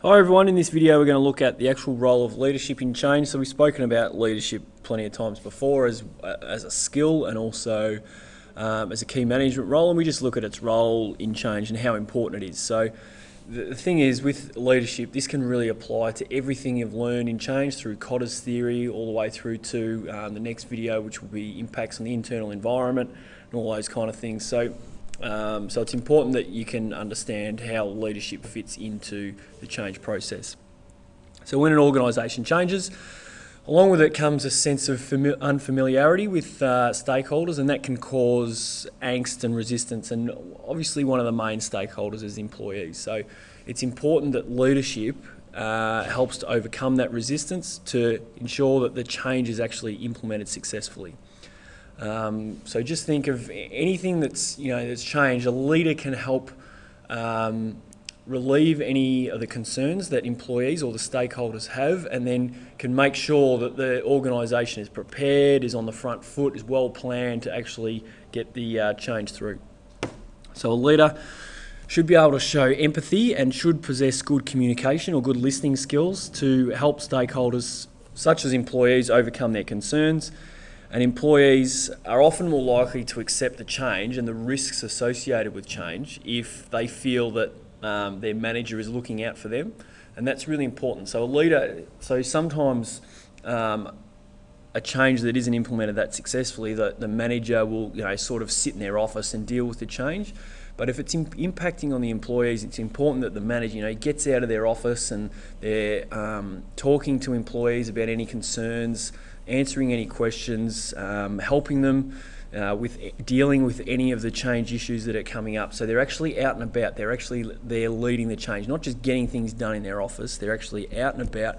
Hi everyone, in this video we're going to look at the actual role of leadership in change. So we've spoken about leadership plenty of times before as a skill and also as a key management role, and we just look at its role in change and how important it is. So the thing is, with leadership, this can really apply to everything you've learned in change through kotas theory all the way through to the next video, which will be impacts on the internal environment and all those kind of things. So it's important that you can understand how leadership fits into the change process. So when an organisation changes, along with it comes a sense of unfamiliarity with stakeholders, and that can cause angst and resistance, and obviously one of the main stakeholders is employees. So it's important that leadership helps to overcome that resistance to ensure that the change is actually implemented successfully. So just think of anything that's changed. A leader can help relieve any of the concerns that employees or the stakeholders have, and then can make sure that the organisation is prepared, is on the front foot, is well planned to actually get the change through. So a leader should be able to show empathy and should possess good communication or good listening skills to help stakeholders such as employees overcome their concerns. And employees are often more likely to accept the change and the risks associated with change if they feel that their manager is looking out for them, and that's really important. So a leader, sometimes a change that isn't implemented that successfully, the manager will sort of sit in their office and deal with the change. But if it's impacting on the employees, it's important that the manager gets out of their office and they're talking to employees about any concerns, answering any questions, helping them with dealing with any of the change issues that are coming up. So they're actually out and about. They're leading the change, not just getting things done in their office. They're actually out and about,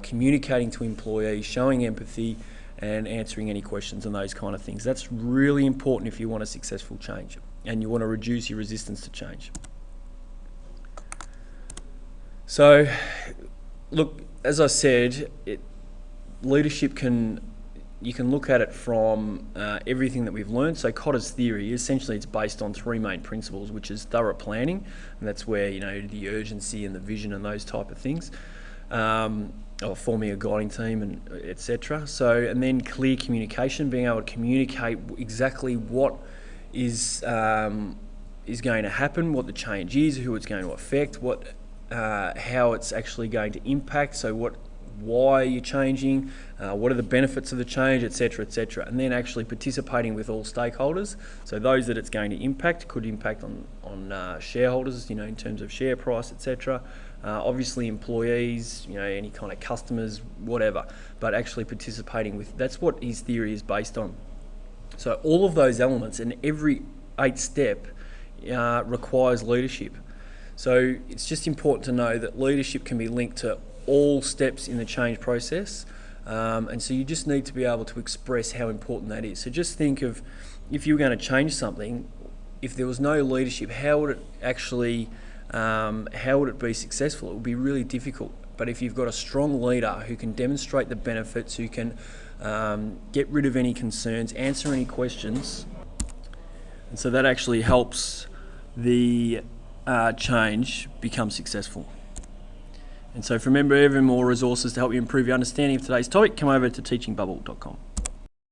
communicating to employees, showing empathy, and answering any questions and those kind of things. That's really important if you want a successful change and you want to reduce your resistance to change. So, look, as I said, leadership you can look at it from everything that we've learned. So kotas theory, essentially it's based on three main principles, which is thorough planning, and that's where the urgency and the vision and those type of things, or forming a guiding team and etc. So, and then clear communication, being able to communicate exactly what is going to happen, what the change is, who it's going to affect, how it's actually going to impact. So why you're changing, what are the benefits of the change, etc., etc., and then actually participating with all stakeholders. So those that it's going to impact could impact on shareholders, in terms of share price, etc. Obviously employees, any kind of customers, whatever. But actually participating with, that's what his theory is based on. So all of those elements and every 8 step requires leadership. So it's just important to know that leadership can be linked to all steps in the change process, and so you just need to be able to express how important that is. So just think of, if you were going to change something, if there was no leadership, how would it be successful? It would be really difficult. But if you've got a strong leader who can demonstrate the benefits, who can get rid of any concerns, answer any questions, and so that actually helps the change become successful. And so remember, even more resources to help you improve your understanding of today's topic, come over to teachingbubble.com.